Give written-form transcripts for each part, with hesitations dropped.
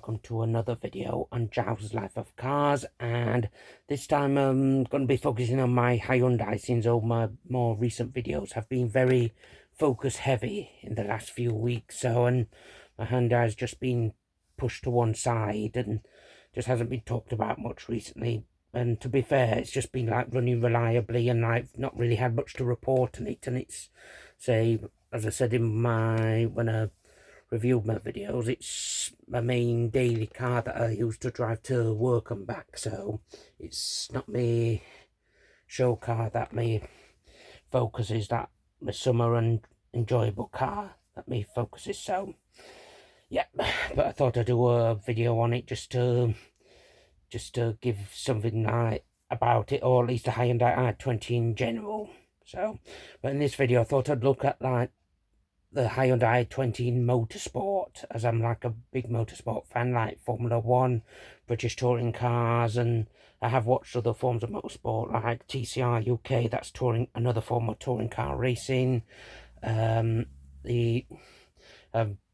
welcome to another video on Giles' Life of Cars, and this time I'm going to be focusing on my Hyundai, since all my more recent videos have been very focus heavy in the last few weeks. And my Hyundai has just been pushed to one side and just hasn't been talked about much recently. And to be fair, it's just been like running reliably, and I've not really had much to report on it. And it's, say, as I said in when I reviewed my videos, it's my main daily car that I use to drive to work and back, so it's not my show car that my focus is, that my summer and enjoyable car that my focus is. So yeah, but I thought I'd do a video on it just to give something like about it, or at least the Hyundai i20 in general. So, but in this video I thought I'd look at like the Hyundai i20 in motorsport, as I'm like a big motorsport fan, like Formula 1, British touring cars, and I have watched other forms of motorsport like TCR UK, that's touring, another form of touring car racing. I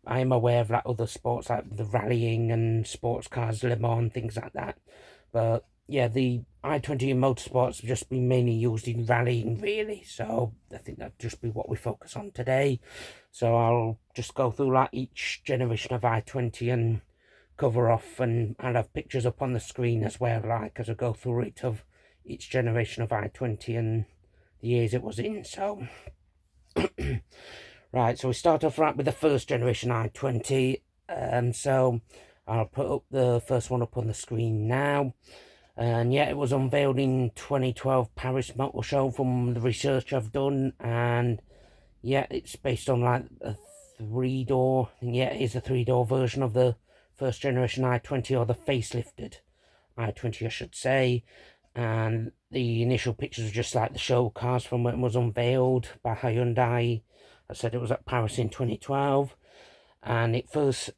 am aware of like other sports like the rallying and sports cars, Le Mans, things like that. But yeah, the i20 in motorsports have just been mainly used in rallying, really. So I think that'd just be what we focus on today. So I'll just go through like each generation of i20 and cover off, and I'll have pictures up on the screen as well, like as I go through it, of each generation of i20 and the years it was in. So right, so we start off right with the first generation i20. So I'll put up the first one up on the screen now. And yeah, it was unveiled in 2012 Paris Motor Show from the research I've done. And yeah, it's based on like a three-door, yeah, it is a three-door version of the first generation i20, or the facelifted i20 I should say. And the initial pictures are just like the show cars from when it was unveiled by Hyundai. I said it was at Paris in 2012. And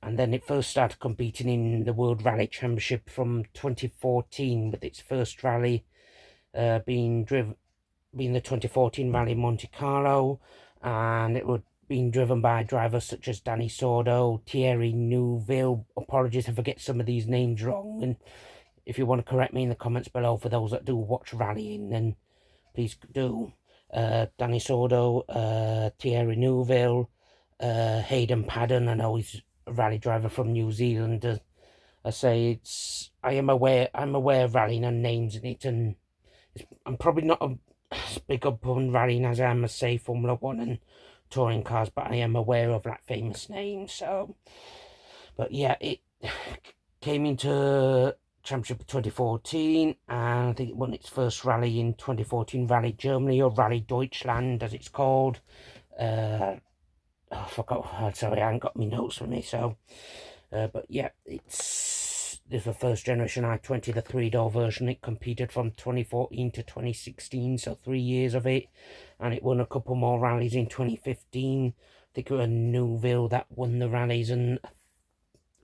then it first started competing in the World Rally Championship from 2014, with its first rally being the 2014 Rally Monte Carlo, and it was being driven by drivers such as Danny Sordo, Thierry Neuville. Apologies if I get some of these names wrong, and if you want to correct me in the comments below, for those that do watch rallying, then please do. Danny Sordo, Thierry Neuville, Hayden Paddon. I know he's a rally driver from New Zealand. I say I'm aware of rallying and names in it, and I'm probably not as big up on rallying as I am, as say Formula 1 and touring cars, but I am aware of like famous names. So, but yeah, it came into Championship 2014, and I think it won its first rally in 2014, Rally Germany, or Rally Deutschland as it's called. I forgot, sorry, I haven't got my notes with me. So but yeah, this is the first generation i20, the three-door version. It competed from 2014 to 2016, so 3 years of it, and it won a couple more rallies in 2015. I think it was Neuville that won the rallies, and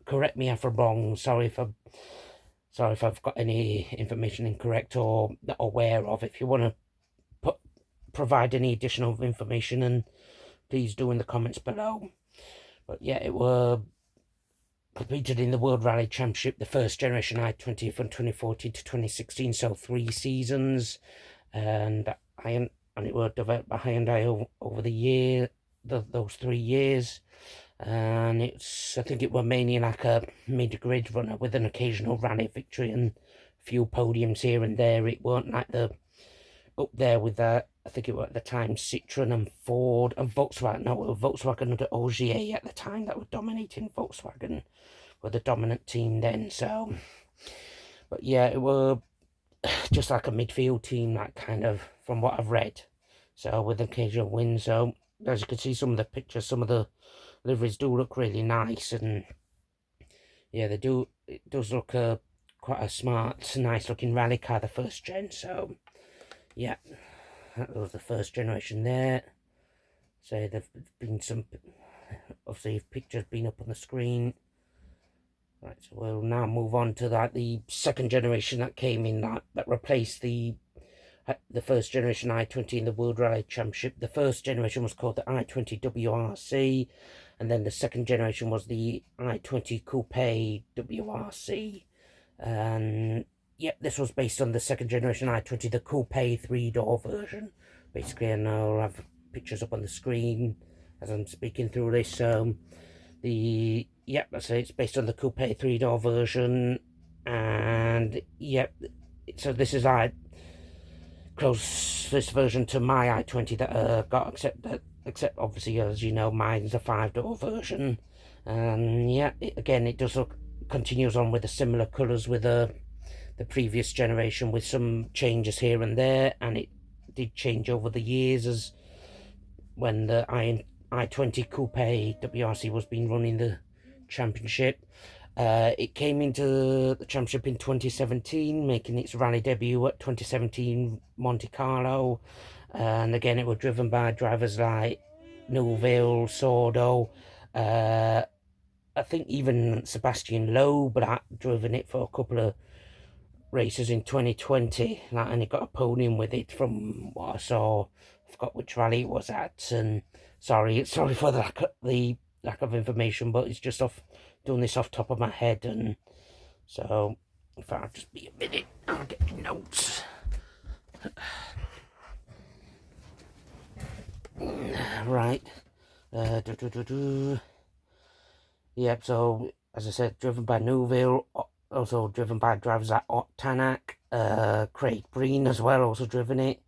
correct me if I'm wrong, sorry if I've got any information incorrect or not aware of. If you want to provide any additional information, and please do in the comments below. But yeah, it were competed in the World Rally Championship, the first generation i20, from 2014 to 2016, so 3 seasons. And it was developed by Hyundai over the year, those 3 years. And I think it was mainly like a mid-grid runner with an occasional rally victory and a few podiums here and there. It weren't like up there with that. I think it was at the time Citroen and Ford and Volkswagen. No, it was Volkswagen and Ogier at the time that were dominating. Volkswagen were the dominant team then. So, but yeah, it was just like a midfield team, that kind of, from what I've read. So with occasional wins. So as you can see, some of the pictures, some of the liveries do look really nice, and yeah, they do. It does look quite a smart, nice looking rally car, the first gen. So yeah, that was the first generation there. So there've been some, obviously, pictures been up on the screen. Right, so we'll now move on to the second generation that came in, that replaced the the first generation i20 in the World Rally Championship. The first generation was called the i20 WRC, and then the second generation was the i20 Coupe WRC. And yep, this was based on the second generation i20, the Coupe 3-door version. Basically, and I'll have pictures up on the screen as I'm speaking through this. Yep, I say it's based on the Coupe 3-door version, and yep, so this is closest version to my i20 that got accepted, except obviously, as you know, mine's a 5-door version. And yeah, again, it does look, continues on with the similar colours with the previous generation, with some changes here and there, and it did change over the years as when the i20 Coupe WRC was being run in the championship. It came into the championship in 2017, making its rally debut at 2017 Monte Carlo. And again, it was driven by drivers like Neuville, Sordo, I think even Sebastian Loeb, but I've driven it for a couple of races in 2020, and it got a podium with it from what I saw. I forgot which rally it was at, and sorry for the lack of information, but it's just doing this off top of my head. And so if I'll just be a minute, I'll get notes. Right. Yep, so as I said, driven by Neuville, also driven by drivers like Ott Tanak, Craig Breen as well, also driven it.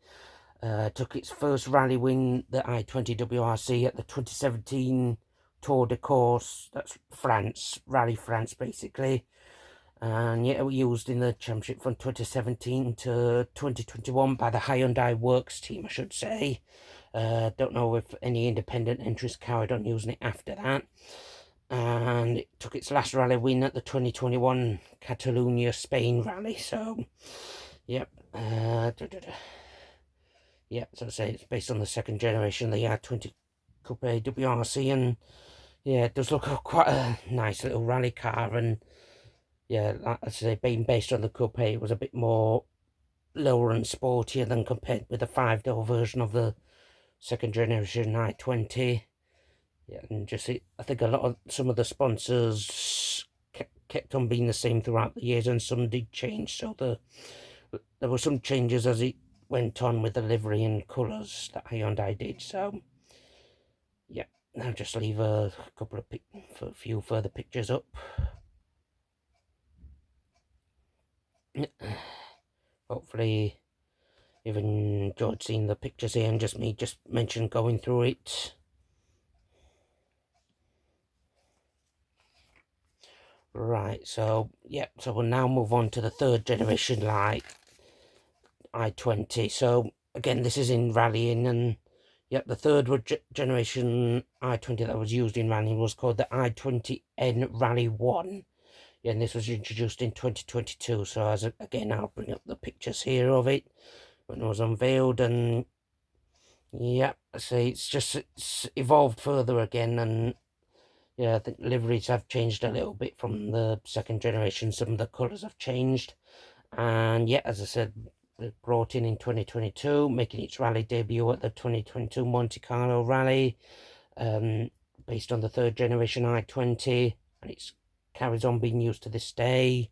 Took its first rally win, the i20 WRC, at the 2017 Tour de Corse, that's France, Rally France basically. And yeah, it was used in the championship from 2017 to 2021 by the Hyundai Works team, I should say. Don't know if any independent entries carried on using it after that. And it took its last rally win at the 2021 Catalonia Spain rally. So yep, yep, so I say it's based on the second generation, the i20 Coupe WRC, and yeah, it does look quite a nice little rally car. And yeah, like I say, being based on the Coupe, it was a bit more lower and sportier than compared with the 5-door version of the second generation i20. Yeah, and just I think some of the sponsors kept on being the same throughout the years, and some did change. So there were some changes as it went on with the livery and colours that Hyundai did. So yeah, I'll just leave a few further pictures up. Hopefully you've enjoyed seeing the pictures here, and just mention going through it. Right, so yeah, so we'll now move on to the third generation light i20. So again, this is in rallying, and yeah, the third generation i20 that was used in rallying was called the i20N Rally 1. Yeah, and this was introduced in 2022. So again, I'll bring up the pictures here of it when it was unveiled. And yeah, I say it's evolved further again, and yeah, I think liveries have changed a little bit from the second generation. Some of the colours have changed. And yeah, as I said, it brought in 2022, making its rally debut at the 2022 Monte Carlo rally, based on the third generation i20, and it carries on being used to this day.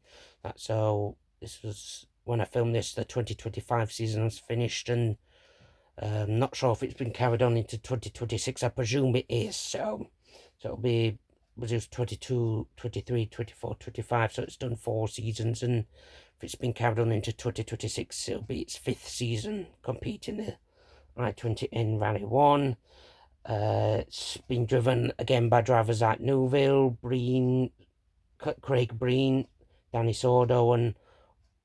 So this was, when I filmed this, the 2025 season has finished, and not sure if it's been carried on into 2026. I presume it is. So it'll be produced 22, 23, 24, 25. So it's done 4 seasons, and if it's been carried on into 2026, it'll be its 5th season competing the i20N Rally 1. It's been driven again by drivers like Neuville, Breen, Craig Breen, Danny Sordo, and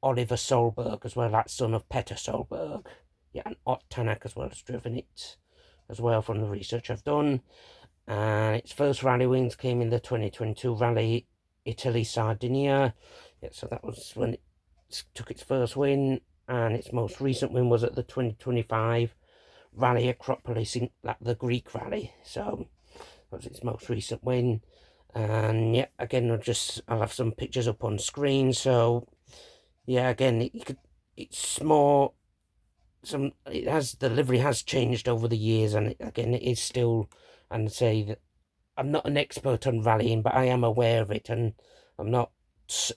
Oliver Solberg as well, that son of Petter Solberg. Yeah, and Ott Tanak as well has driven it as well, from the research I've done. And its first rally wins came in the 2022 Rally Italy Sardinia. Yeah, so that was when it took its first win, and its most recent win was at the 2025 Rally Acropolis, the Greek rally. So that was its most recent win. And yeah, again, I'll have some pictures up on screen. So yeah, again, it's more the livery has changed over the years, and again it is still, and say that I'm not an expert on rallying, but I am aware of it, and I'm not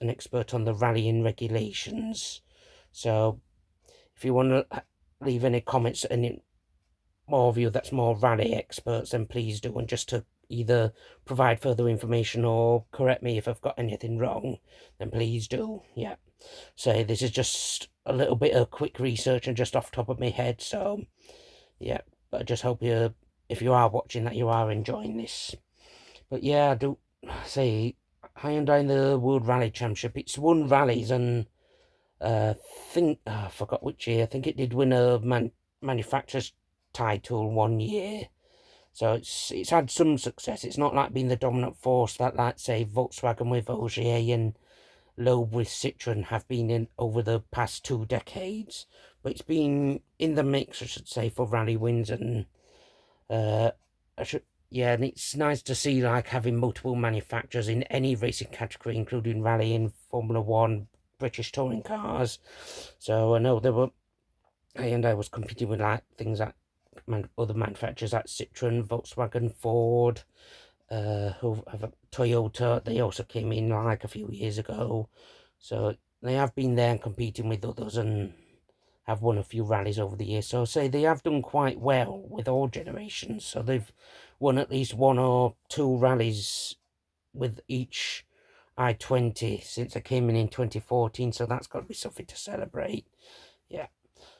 an expert on the rallying regulations. So if you want to leave any comments, any more of you that's more rally experts, then please do, and just to either provide further information or correct me if I've got anything wrong, then please do. Yeah, so this is just a little bit of quick research and just off the top of my head. So yeah, but I just hope you, if you are watching, that you are enjoying this. But yeah, I do say Hyundai in the World Rally Championship, it's won rallies, and I forgot which year. I think it did win a manufacturer's title one year. So it's had some success. It's not like being the dominant force that, like, say, Volkswagen with Ogier and Loeb with Citroen have been in over the past 2 decades. But it's been in the mix, I should say, for rally wins, and yeah, and it's nice to see, like, having multiple manufacturers in any racing category, including rally and Formula One, British touring cars. So I know Hyundai was competing with, like, things like other manufacturers like Citroen, Volkswagen, Ford, who have Toyota. They also came in like a few years ago, so they have been there and competing with others, and have won a few rallies over the years. So say they have done quite well with all generations. So they've won at least 1 or 2 rallies with each i20 since I came in 2014. So that's got to be something to celebrate. Yeah.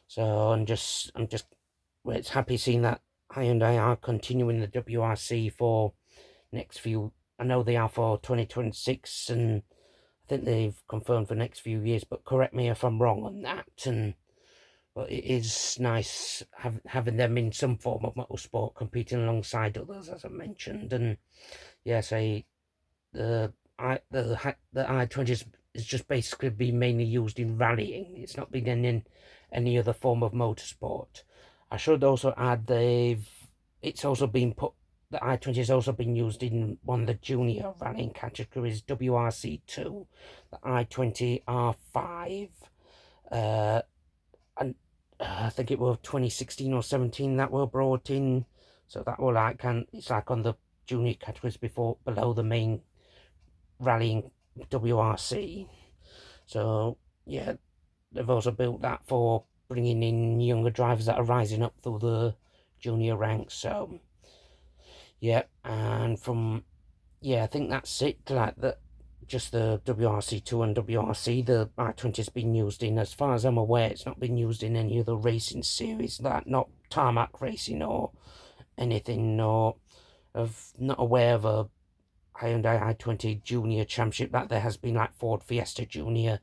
So I'm just well, it's happy seeing that Hyundai are continuing the WRC for next few. I know they are for 2026, and I think they've confirmed for next few years. But correct me if I'm wrong on that. But it is nice having them in some form of motorsport, competing alongside others, as I mentioned. And yeah, say the i20 is just basically been mainly used in rallying. It's not been in any other form of motorsport. I should also add it's also been put, the i20 has also been used in one of the junior rallying categories, WRC2, the i20 R5, and I think it was 2016 or 17 that were brought in. So that were like, it's like on the junior categories below the main rallying WRC. So yeah, they've also built that for bringing in younger drivers that are rising up through the junior ranks. So yeah, and I think that's it. Like just the WRC2 and WRC, the i20 has been used in, as far as I'm aware, it's not been used in any other racing series, like not tarmac racing or anything, or of not aware of a Hyundai i20 Junior Championship that there has been, like Ford Fiesta Junior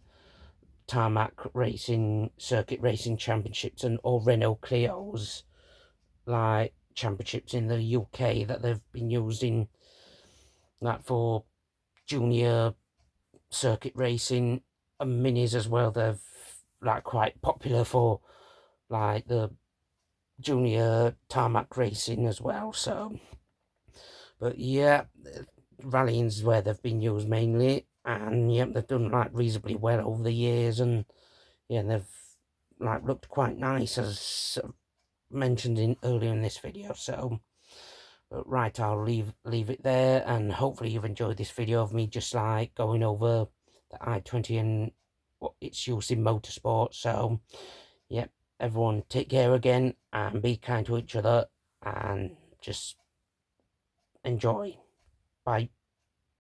tarmac racing, circuit racing championships, and or Renault Clio's like championships in the UK that they've been using, like for junior circuit racing and minis as well. They've like quite popular for like the junior tarmac racing as well. So, but yeah, rallying's where they've been used mainly, and yeah, they've done like reasonably well over the years, and yeah, they've like looked quite nice, as mentioned earlier in this video. So but right, I'll leave it there, and hopefully you've enjoyed this video of me just like going over the i20 and what its use in motorsport. So yeah, everyone take care again, and be kind to each other, and just enjoy. Bye.